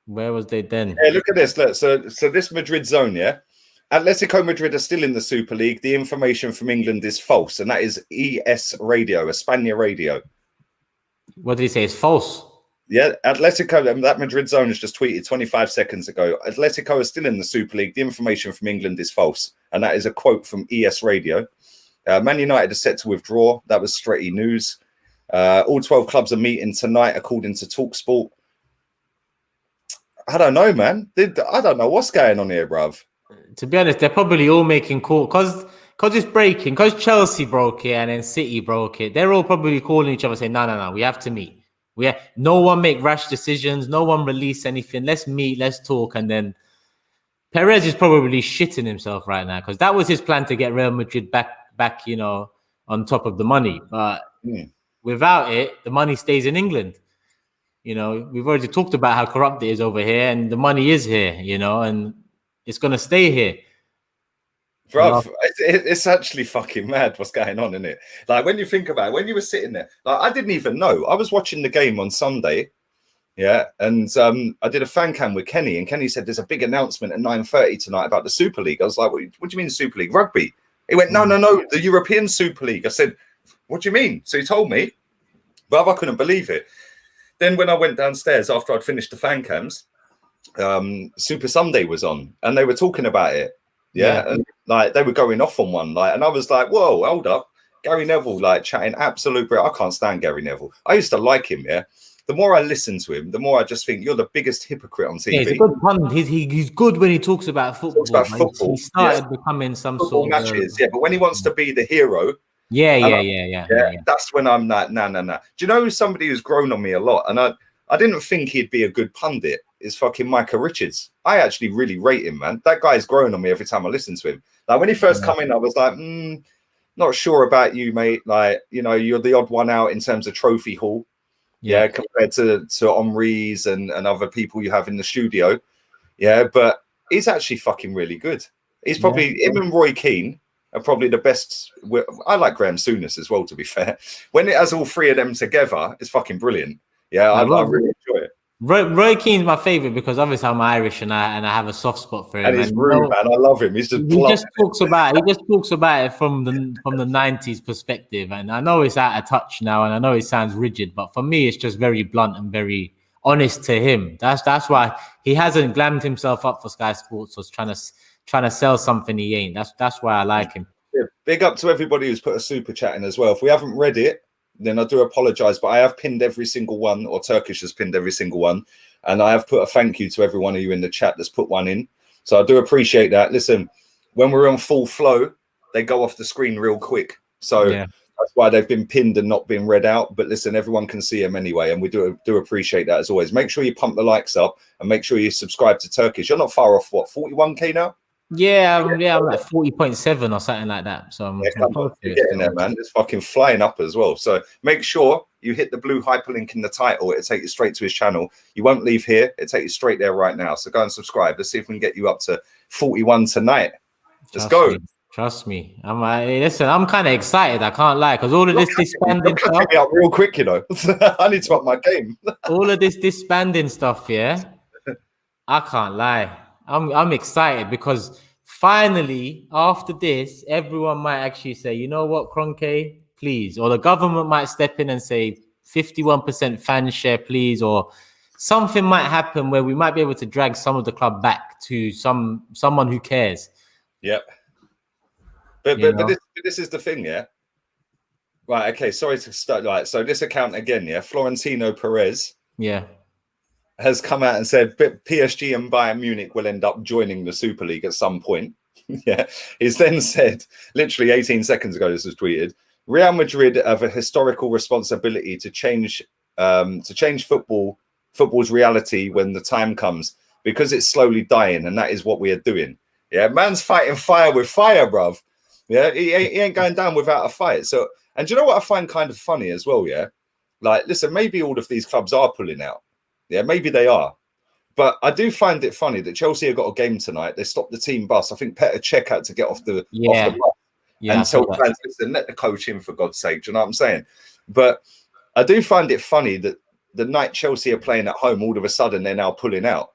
Where was they then? Yeah, look at this. Look, so this Madrid zone, yeah? Atletico Madrid are still in the Super League. The information from England is false, and that is ES Radio, España Radio. What did he say? It's false. Yeah, Atletico, that Madrid zone has just tweeted 25 seconds ago. Atletico are still in the Super League. The information from England is false, and that is a quote from ES Radio. Man United is set to withdraw. That was Stretty News. All 12 clubs are meeting tonight, according to TalkSport. I don't know, man. I don't know what's going on here, bruv. To be honest, they're probably all making calls because it's breaking. Because Chelsea broke it and then City broke it. They're all probably calling each other saying, no, we have to meet. No one make rash decisions. No one release anything. Let's meet. Let's talk. And then Perez is probably shitting himself right now because that was his plan to get Real Madrid back, on top of the money. But without it, the money stays in England. We've already talked about how corrupt it is over here, and the money is here, and it's going to stay here. Bruv, it's actually fucking mad what's going on, isn't it? Like, when you think about it, when you were sitting there, like, I didn't even know. I was watching the game on Sunday, yeah, and I did a fan cam with Kenny, and Kenny said there's a big announcement at 9:30 tonight about the Super League. I was like, what do you mean Super League? Rugby? He went, no, the European Super League. I said, what do you mean? So he told me, bruv, I couldn't believe it. Then when I went downstairs after I'd finished the fan cams, Super Sunday was on, and they were talking about it. Yeah, and like they were going off on one, like, and I was like, "Whoa, hold up!" Gary Neville, like, chatting absolute. I can't stand Gary Neville. I used to like him. Yeah, the more I listen to him, the more I just think you're the biggest hypocrite on TV. Yeah, he's a good pundit. He's good when he talks about football. He started becoming some football sort of matches. But when he wants to be the hero. Yeah. That's when I'm like, nah. Do you know somebody who's grown on me a lot? And I didn't think he'd be a good pundit. Is fucking Micah Richards. I actually really rate him, man. That guy's growing on me every time I listen to him. Like, when he first come in, I was like, not sure about you, mate. Like, you're the odd one out in terms of trophy haul. Yeah, compared to Henri's and other people you have in the studio. Yeah, but he's actually fucking really good. He's probably him and Roy Keane are probably the best. I like Graham Souness as well, to be fair. When it has all three of them together, it's fucking brilliant. Yeah, I really enjoy it. Roy Keane's my favorite because obviously I'm Irish and I have a soft spot for him. And he's rude, man. I love him. He just talks about it from the 90s perspective. And I know it's out of touch now, and I know it sounds rigid, but for me, it's just very blunt and very honest to him. That's why he hasn't glammed himself up for Sky Sports or trying to sell something he ain't. That's why I like him. Yeah, big up to everybody who's put a super chat in as well. If we haven't read it, then I do apologize, but I have pinned every single one, or Turkish has pinned every single one. And I have put a thank you to every one of you in the chat that's put one in. So I do appreciate that. Listen, when we're on full flow, they go off the screen real quick. So that's why they've been pinned and not been read out. But listen, everyone can see them anyway. And we do appreciate that as always. Make sure you pump the likes up and make sure you subscribe to Turkish. You're not far off, what, 41K now? Yeah, I'm like 40.7 or something like that. So I'm getting there, man. It's fucking flying up as well. So make sure you hit the blue hyperlink in the title. It'll take you straight to his channel. You won't leave here. It'll take you straight there right now. So go and subscribe. Let's see if we can get you up to 41 tonight. Let's go. Trust me. I'm kind of excited. I can't lie, because all of this disbanding stuff. Me up real quick, I need to up my game. All of this disbanding stuff, yeah. I can't lie. I'm excited because finally, after this, everyone might actually say, you know what, Kroenke, please, or the government might step in and say 51% fan share, please, or something might happen where we might be able to drag some of the club back to someone who cares. Yep. But this is the thing, yeah. Right. Okay. Sorry to start. Right. So this account again, yeah. Florentino Perez. Yeah. Has come out and said PSG and Bayern Munich will end up joining the Super League at some point. Yeah. He's then said, literally 18 seconds ago, this was tweeted, Real Madrid have a historical responsibility to change football's reality when the time comes, because it's slowly dying, and that is what we are doing. Yeah, man's fighting fire with fire, bruv. Yeah, he ain't going down without a fight. So, and do you know what I find kind of funny as well? Yeah, like, listen, maybe all of these clubs are pulling out. Yeah, maybe they are. But I do find it funny that Chelsea have got a game tonight. They stopped the team bus. I think Petr Cech had to get off the bus and tell fans, listen, let the coach in, for God's sake. Do you know what I'm saying? But I do find it funny that the night Chelsea are playing at home, all of a sudden they're now pulling out.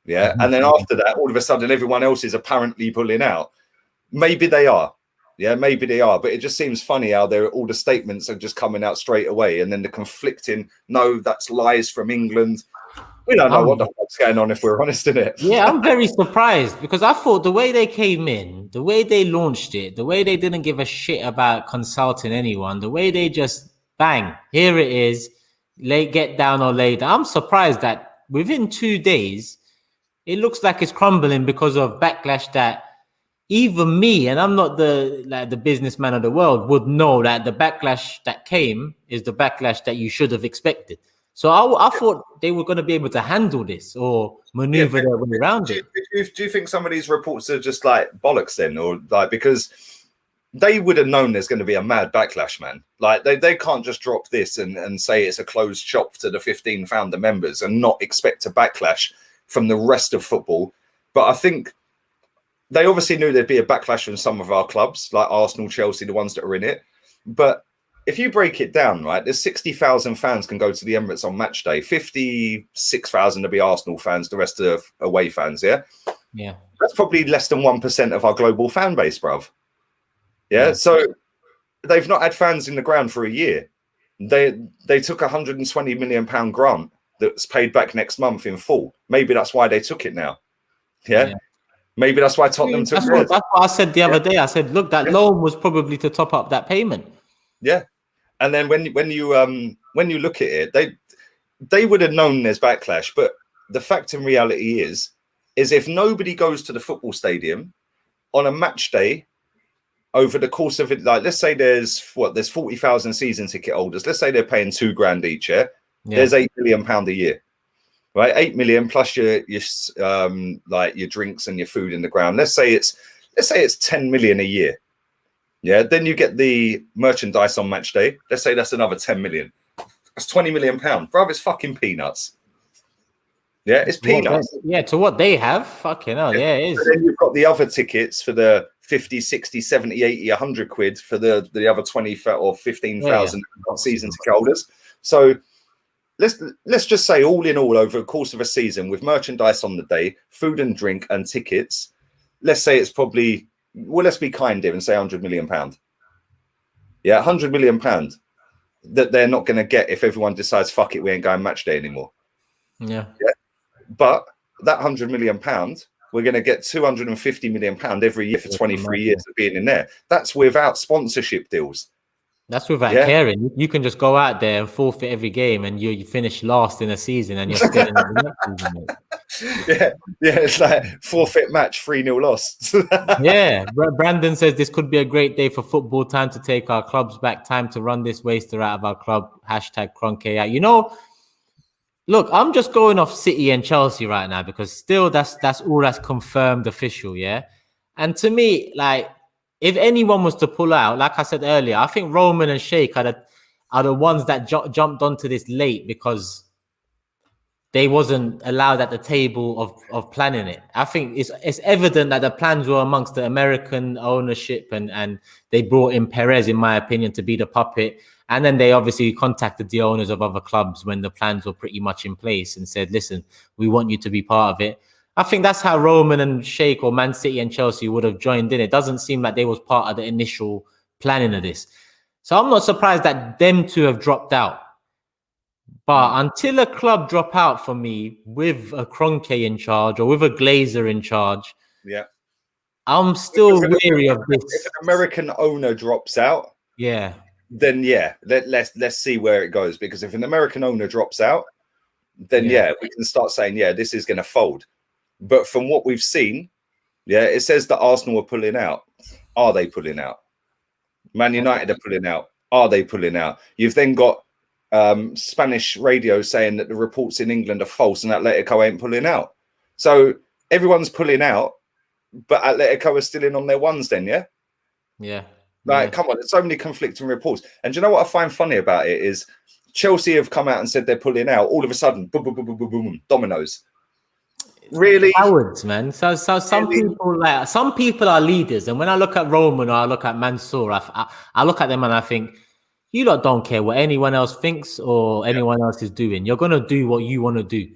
Yeah. And then after that, all of a sudden everyone else is apparently pulling out. Maybe they are. Yeah, maybe they are. But it just seems funny how all the statements are just coming out straight away. And then the conflicting, no, that's lies from England. We don't know what the fuck's going on, if we're honest, in it. Yeah, I'm very surprised, because I thought the way they came in, the way they launched it, the way they didn't give a shit about consulting anyone, the way they just bang, here it is, get down or lay down. I'm surprised that within 2 days, it looks like it's crumbling because of backlash that even me, and I'm not the businessman of the world, would know that the backlash that came is the backlash that you should have expected. So I thought they were going to be able to handle this or maneuver their way around it. Do you think some of these reports are just like bollocks then, or like, because they would have known there's going to be a mad backlash, man? Like they can't just drop this and say it's a closed shop to the 15 founder members and not expect a backlash from the rest of football. But I think they obviously knew there'd be a backlash from some of our clubs, like Arsenal, Chelsea, the ones that are in it. But if you break it down, right, there's 60,000 fans can go to the Emirates on match day. 56,000 to be Arsenal fans, the rest are away fans, yeah? Yeah. That's probably less than 1% of our global fan base, bruv. Yeah, so they've not had fans in the ground for a year. They took a £120 million grant that's paid back next month in full. Maybe that's why they took it now. Yeah. Maybe that's why Tottenham took it. That's what I said the other day. I said, look, that loan was probably to top up that payment. Yeah. And then when you look at it, they would have known there's backlash. But the fact in reality is if nobody goes to the football stadium on a match day over the course of it, like, let's say there's 40,000 season ticket holders. Let's say they're paying £2,000 each. Yeah. There's £8 million a year, right? 8 million plus your like your drinks and your food in the ground. Let's say it's 10 million a year. Yeah, then you get the merchandise on match day. Let's say that's another 10 million. That's £20 million. Bro, it's fucking peanuts. Yeah, it's peanuts. To what they have. Fucking hell, yeah, it is. And then you've got the other tickets for the 50, 60, 70, 80, 100 quid for the other 20 or 15,000 season ticket holders. So let's just say, all in all, over the course of a season, with merchandise on the day, food and drink and tickets, let's say it's probably... Well, let's be kind here and say £100 million. Yeah, £100 million that they're not going to get if everyone decides, fuck it, we ain't going match day anymore. Yeah. But that £100 million, we're going to get £250 million every year for 23 years of being in there. That's without sponsorship deals. That's without caring. You can just go out there and forfeit every game, and you finish last in a season, and you're still in the next season. Yeah, it's like forfeit match, 3-0 loss. Yeah, Brandon says this could be a great day for football. Time to take our clubs back. Time to run this waster out of our club. Hashtag Kroenke out. You know, look, I'm just going off City and Chelsea right now, because still that's all that's confirmed official. Yeah, and to me, like, if anyone was to pull out, like I said earlier, I think Roman and Sheikh are the ones that jumped onto this late, because they wasn't allowed at the table of planning it. I think it's evident that the plans were amongst the American ownership, and they brought in Perez, in my opinion, to be the puppet. And then they obviously contacted the owners of other clubs when the plans were pretty much in place and said, listen, we want you to be part of it. I think that's how Roman and Sheikh, or Man City and Chelsea, would have joined in. It doesn't seem like they was part of the initial planning of this. So I'm not surprised that them two have dropped out. But until a club drop out for me with a Kroenke in charge or with a Glazer in charge, I'm still wary of this. If an American owner drops out, then let's see where it goes. Because if an American owner drops out, then we can start saying, this is going to fold. But from what we've seen, it says that Arsenal are pulling out. Are they pulling out? Man United are pulling out. Are they pulling out? You've then got Spanish radio saying that the reports in England are false and Atletico ain't pulling out. So everyone's pulling out, but Atletico are still in on their ones then, yeah? Yeah. Like, come on, there's so many conflicting reports. And do you know what I find funny about it is Chelsea have come out and said they're pulling out. All of a sudden, boom, boom, boom, boom, boom, boom, dominoes. Really? Cowards, man. So some people are leaders. And when I look at Roman or I look at Mansour, I look at them and I think, you lot don't care what anyone else thinks or anyone else is doing. You're gonna do what you want to do.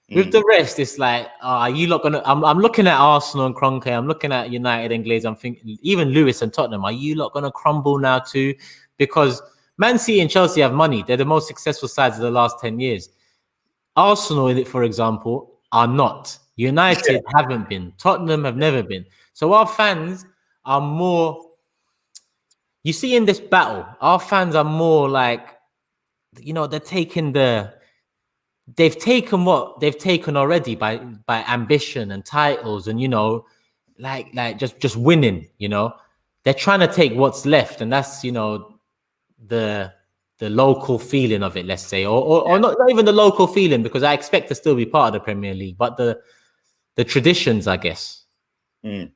With the rest, it's like, you lot gonna. I'm looking at Arsenal and Kroenke. I'm looking at United and Glaze. I'm thinking even Lewis and Tottenham. Are you lot gonna crumble now too? Because Man City and Chelsea have money. They're the most successful sides of the last 10 years. Arsenal, for example, are not. United haven't been. Tottenham have never been. So our fans are more. You see, in this battle, our fans are more like, they're taking they've taken what they've taken already by ambition and titles and like just winning. They're trying to take what's left, and that's the local feeling of it, let's say, or not even the local feeling, because I expect to still be part of the Premier League, but the traditions, I guess. No,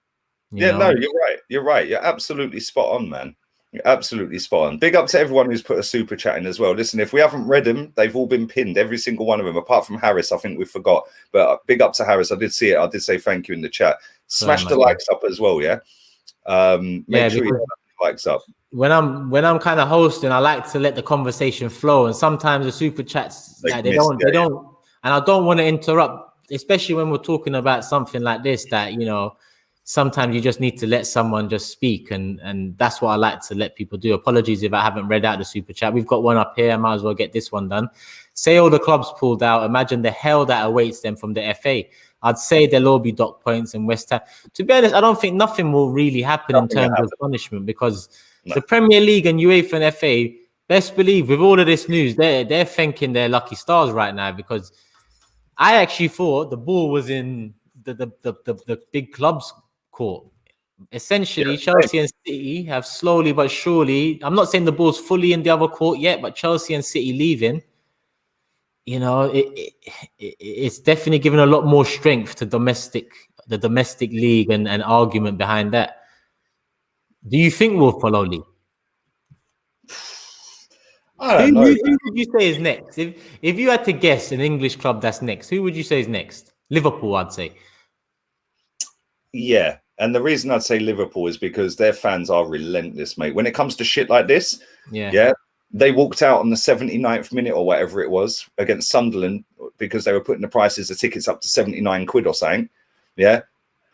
you're right. You're right. You're absolutely spot on, man. You're absolutely spot on. Big up to everyone who's put a super chat in as well. Listen, if we haven't read them, they've all been pinned, every single one of them, apart from Harris. I think we forgot. But big up to Harris. I did see it. I did say thank you in the chat. Smash the likes up as well, yeah? Make sure you have the likes up. When I'm kind of hosting, I like to let the conversation flow. And sometimes the super chats, they don't. And I don't want to interrupt, especially when we're talking about something like this that, sometimes you just need to let someone just speak, and that's what I like to let people do. Apologies if I haven't read out the super chat. We've got one up here. I might as well get this one done. Say all the clubs pulled out. Imagine the hell that awaits them from the FA. I'd say they'll all be docked points and West Ham. To be honest, I don't think nothing will really happen in terms of punishment, because the Premier League and UEFA and FA, best believe with all of this news, they're thanking their lucky stars right now, because I actually thought the ball was in the big clubs' court. Essentially, Chelsea and City have slowly but surely, I'm not saying the ball's fully in the other court yet, but Chelsea and City leaving, it's definitely given a lot more strength to the domestic league and argument behind that. Do you think we'll follow Lee? I don't know. Who would you say is next? If you had to guess an English club that's next, who would you say is next? Liverpool, I'd say. Yeah. And the reason I'd say Liverpool is because their fans are relentless, mate. When it comes to shit like this, they walked out on the 79th minute or whatever it was against Sunderland because they were putting the prices of tickets up to 79 quid or something. Yeah.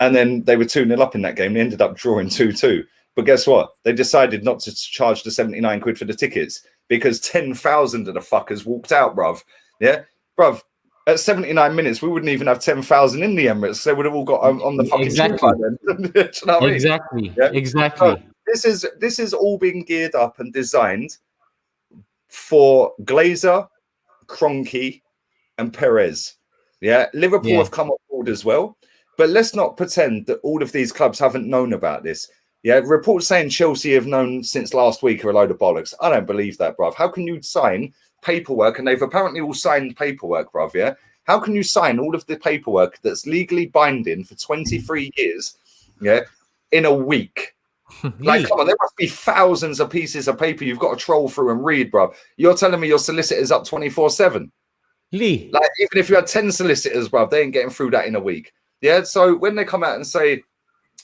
And then they were 2-0 up in that game. They ended up drawing 2-2. But guess what? They decided not to charge the 79 quid for the tickets because 10,000 of the fuckers walked out, bruv. Yeah. Bruv. At 79 minutes, we wouldn't even have 10,000 in the Emirates. They would have all got on the fucking tube by then. Do you know what I mean? Exactly. Yeah? Exactly. So this is all being geared up and designed for Glazer, Kroenke, and Perez. Yeah, Liverpool have come on board as well. But let's not pretend that all of these clubs haven't known about this. Yeah, reports saying Chelsea have known since last week are a load of bollocks. I don't believe that, bruv. How can you sign paperwork, and they've apparently all signed paperwork, bruv, yeah? How can you sign all of the paperwork that's legally binding for 23 years, yeah, in a week? Like, come on, there must be thousands of pieces of paper you've got to troll through and read, bruv. You're telling me your solicitor's up 24/7? Lee. Like, even if you had 10 solicitors, bruv, they ain't getting through that in a week. Yeah, so when they come out and say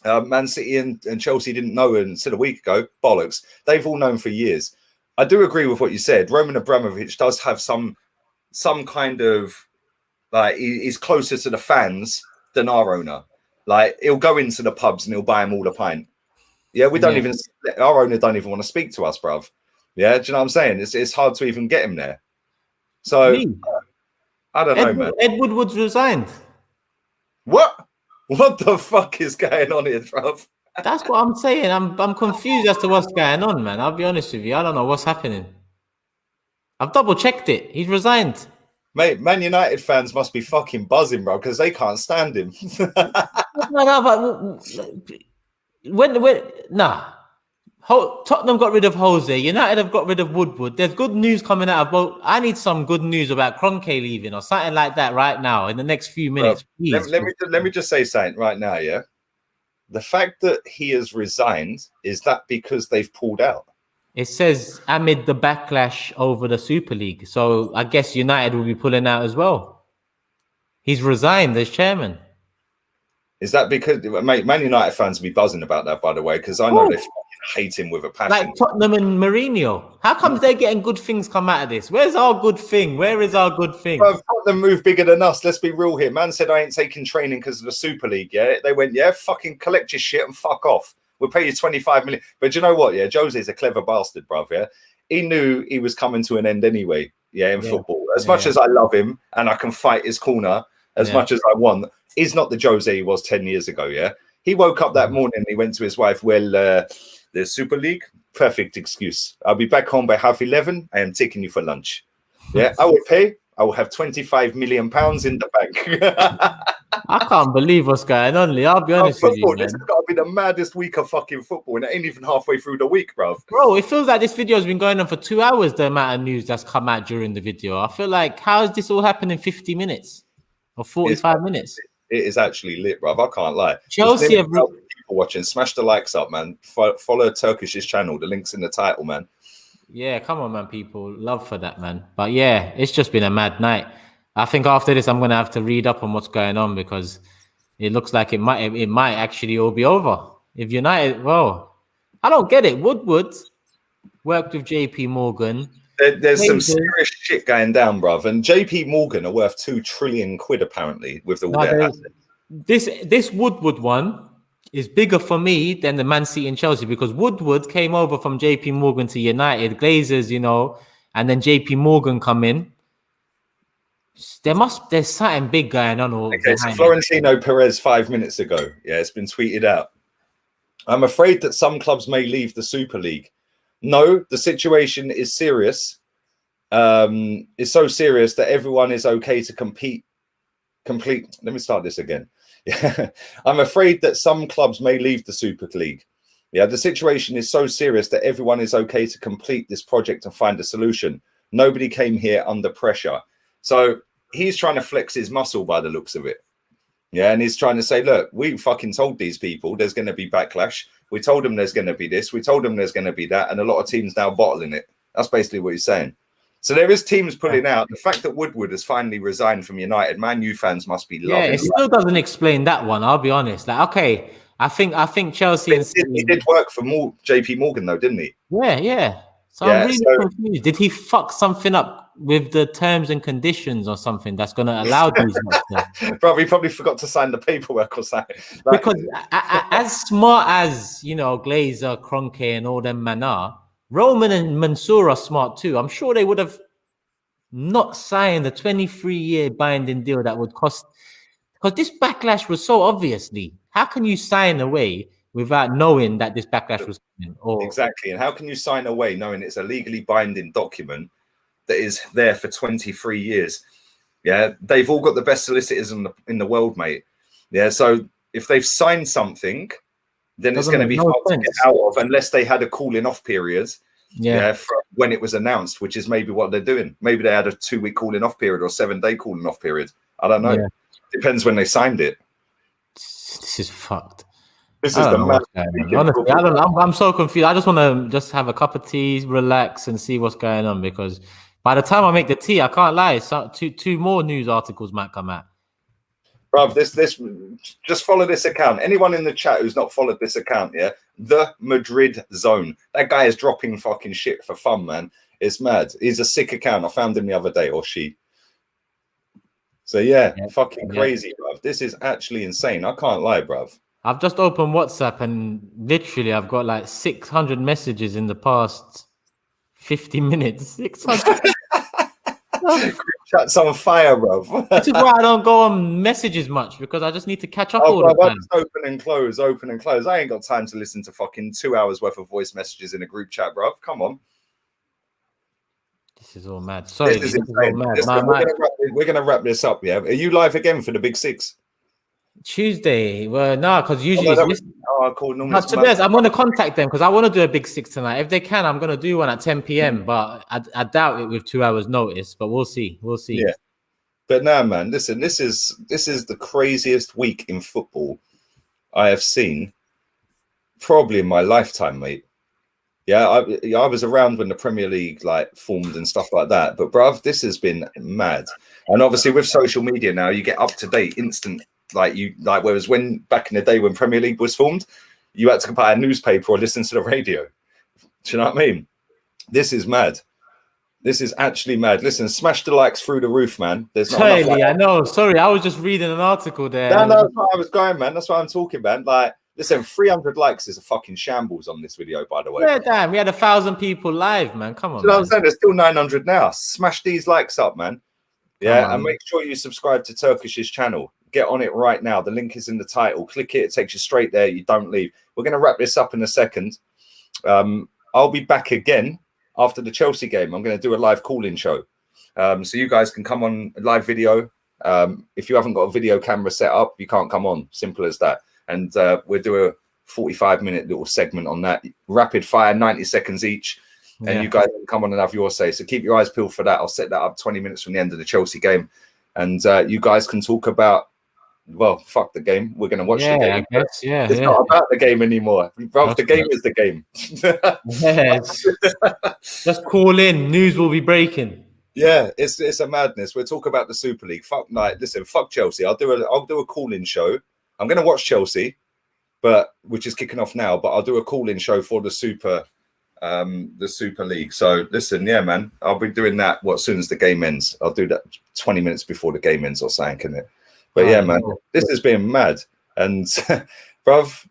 Man City and Chelsea didn't know until a week ago, bollocks. They've all known for years. I do agree with what you said. Roman Abramovich does have some kind of, like, he's closer to the fans than our owner. Like, he'll go into the pubs and he'll buy them all a pint. Yeah, we don't even, our owner don't even want to speak to us, bruv. Yeah, do you know what I'm saying? It's hard to even get him there. So, I don't know, man. Ed Woodward's resigned. What? What the fuck is going on here, bruv? That's what I'm saying. I'm confused as to what's going on, man. I'll be honest with you. I don't know what's happening. I've double checked it. He's resigned. Mate, Man United fans must be fucking buzzing, bro, because they can't stand him. No, but nah. Tottenham got rid of Jose. United have got rid of Woodward. There's good news coming out about. I need some good news about Kroenke leaving or something like that right now in the next few minutes, please. Let me just say something right now. Yeah, the fact that he has resigned, is that because they've pulled out? It says amid the backlash over the Super League. So I guess United will be pulling out as well. He's resigned as chairman. Is that because Man United fans will be buzzing about that, by the way, because I know they fucking hate him with a passion. Like Tottenham and Mourinho. How come they're getting good things come out of this? Where's our good thing? Where is our good thing? Well, Tottenham move bigger than us. Let's be real here. Man said I ain't taking training because of the Super League. Yeah, they went, yeah, fucking collect your shit and fuck off. We'll pay you 25 million. But you know what? Yeah, Jose's a clever bastard, bruv. Yeah, he knew he was coming to an end anyway. Yeah, in football. As much as I love him and I can fight his corner as much as I want, he's not the Jose he was 10 years ago. Yeah, he woke up that morning and he went to his wife. Well, the Super League, perfect excuse. I'll be back home by 11:30. I am taking you for lunch. Yeah, I will pay. I will have 25 million pounds in the bank. I can't believe what's going on, Lee. I'll be honest with you, man. This has got to be the maddest week of fucking football, and it ain't even halfway through the week, bro. Bro, it feels like this video has been going on for 2 hours, the amount of news that's come out during the video. I feel like, how is this all happening in 50 minutes or 45 minutes? It is actually lit, bro. I can't lie. Chelsea have... people watching. Smash the likes up, man. Follow Turkish's channel. The link's in the title, man. Yeah, come on, man, people. Love for that, man. But yeah, it's just been a mad night. I think after this, I'm going to have to read up on what's going on because it looks like it might actually all be over. If United, well, I don't get it. Woodward worked with JP Morgan. There's some serious shit going down, bruv. And JP Morgan are worth 2 trillion quid, apparently, with all their assets. This Woodward one is bigger for me than the Man City and Chelsea because Woodward came over from JP Morgan to United, Glazers, you know, and then JP Morgan come in. There's something big going on. Okay, so Florentino Perez 5 minutes ago. Yeah, it's been tweeted out. I'm afraid that some clubs may leave the Super League. No, the situation is serious. It's so serious that everyone is okay to complete. Let me start this again. Yeah. I'm afraid that some clubs may leave the Super League. Yeah, the situation is so serious that everyone is okay to complete this project and find a solution. Nobody came here under pressure. So he's trying to flex his muscle by the looks of it. Yeah, and he's trying to say, look, we fucking told these people there's going to be backlash. We told them there's going to be this. We told them there's going to be that. And a lot of teams now bottling it. That's basically what he's saying. So there is teams pulling out. The fact that Woodward has finally resigned from United, Man U fans must be loving. Yeah, it still doesn't explain that one. I'll be honest. Like, okay, I think Chelsea and he did work for JP Morgan though, didn't he? Yeah. So I'm really confused. Did he fuck something up with the terms and conditions or something that's going to allow these? Bro, he probably forgot to sign the paperwork or something. Like, because as smart as, you know, Glazer, Kroenke and all them man are, Roman and Mansour are smart too. I'm sure they would have not signed the 23-year binding deal that would cost, because this backlash was so obviously. How can you sign away without knowing that this backlash was coming? Exactly. And how can you sign away knowing it's a legally binding document that is there for 23 years? Yeah, they've all got the best solicitors in the world, mate. Yeah, so if they've signed something, then it's going to be hard to get out of unless they had a cooling off period. Yeah, from when it was announced, which is maybe what they're doing. Maybe they had a 2-week cooling off period or 7-day cooling off period. I don't know. Yeah. Depends when they signed it. This is fucked. This is the mad. Honestly, I'm so confused. I just want to have a cup of tea, relax, and see what's going on. Because by the time I make the tea, I can't lie. So two more news articles might come out. Bruv, this just follow this account. Anyone in the chat who's not followed this account, yeah, the Madrid Zone. That guy is dropping fucking shit for fun, man. It's mad. He's a sick account. I found him the other day, or she. So yeah, fucking crazy, bruv. This is actually insane. I can't lie, bruv. I've just opened WhatsApp and literally I've got like 600 messages in the past 50 minutes. 600. Chat's on fire, bro. This is why I don't go on messages much, because I just need to catch up all the time. Open and close. I ain't got time to listen to fucking 2 hours worth of voice messages in a group chat, bro. Come on. This is all mad. Sorry, this is all mad. We're gonna wrap this up. Yeah, are you live again for the Big Six? Tuesday? Well, no, because usually. call normally. But to be honest, I'm going to contact them because I want to do a big 6 tonight. If they can, I'm going to do one at 10 p.m. But I doubt it with 2 hours notice. But we'll see. We'll see. Yeah. But no, man, listen, this is the craziest week in football I have seen probably in my lifetime, mate. Yeah, I was around when the Premier League like formed and stuff like that. But bruv, this has been mad. And obviously with social media now, you get up to date instant. Whereas when back in the day when Premier League was formed, you had to buy a newspaper or listen to the radio. Do you know what I mean? This is mad. This is actually mad. Listen, smash the likes through the roof, man. There's not enough Totally, I know. Sorry, I was just reading an article there. No, that's what I was going, man. That's what I'm talking, man. Like, listen, 300 likes is a fucking shambles on this video, by the way. Yeah, damn. We had 1,000 people live, man. Come on. You know what I'm saying? There's still 900 now. Smash these likes up, man. Yeah, and make sure you subscribe to Turkish's channel. Get on it right now. The link is in the title. Click it. It takes you straight there. You don't leave. We're going to wrap this up in a second. I'll be back again after the Chelsea game. I'm going to do a live call-in show. So you guys can come on live video. If you haven't got a video camera set up, you can't come on. Simple as that. And we'll do a 45-minute little segment on that. Rapid fire, 90 seconds each. And you guys can come on and have your say. So keep your eyes peeled for that. I'll set that up 20 minutes from the end of the Chelsea game. And you guys can talk about, well, fuck the game. We're going to watch the game. I guess, it's not about the game anymore. Bro, the game is the game. Yes. Just call in. News will be breaking. Yeah, it's a madness. We'll talk about the Super League. Fuck night. Listen, fuck Chelsea. I'll do a call-in show. I'm going to watch Chelsea, which is kicking off now. But I'll do a call-in show for the Super League. So listen, yeah, man, I'll be doing that as soon as the game ends. I'll do that 20 minutes before the game ends or something, innit? But yeah, man, this has been mad. And bruv,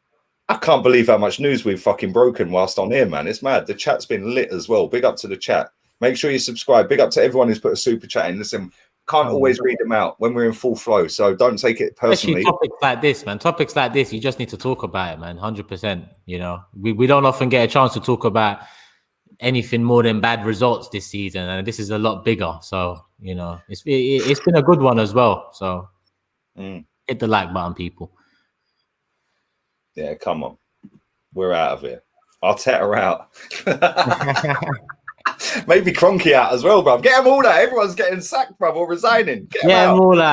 I can't believe how much news we've fucking broken whilst on here, man. It's mad. The chat's been lit as well. Big up to the chat. Make sure you subscribe. Big up to everyone who's put a super chat in. Listen, can't always read them out when we're in full flow. So don't take it personally. Especially topics like this, man. Topics like this, you just need to talk about it, man. 100%. You know, we don't often get a chance to talk about anything more than bad results this season, and this is a lot bigger. So, you know, it's been a good one as well. So hit the like button, people. Yeah, come on. We're out of here. Arteta out. Maybe Kroenke out as well, bruv. Get them all out. Everyone's getting sacked, bruv, or resigning. Get them out. All out.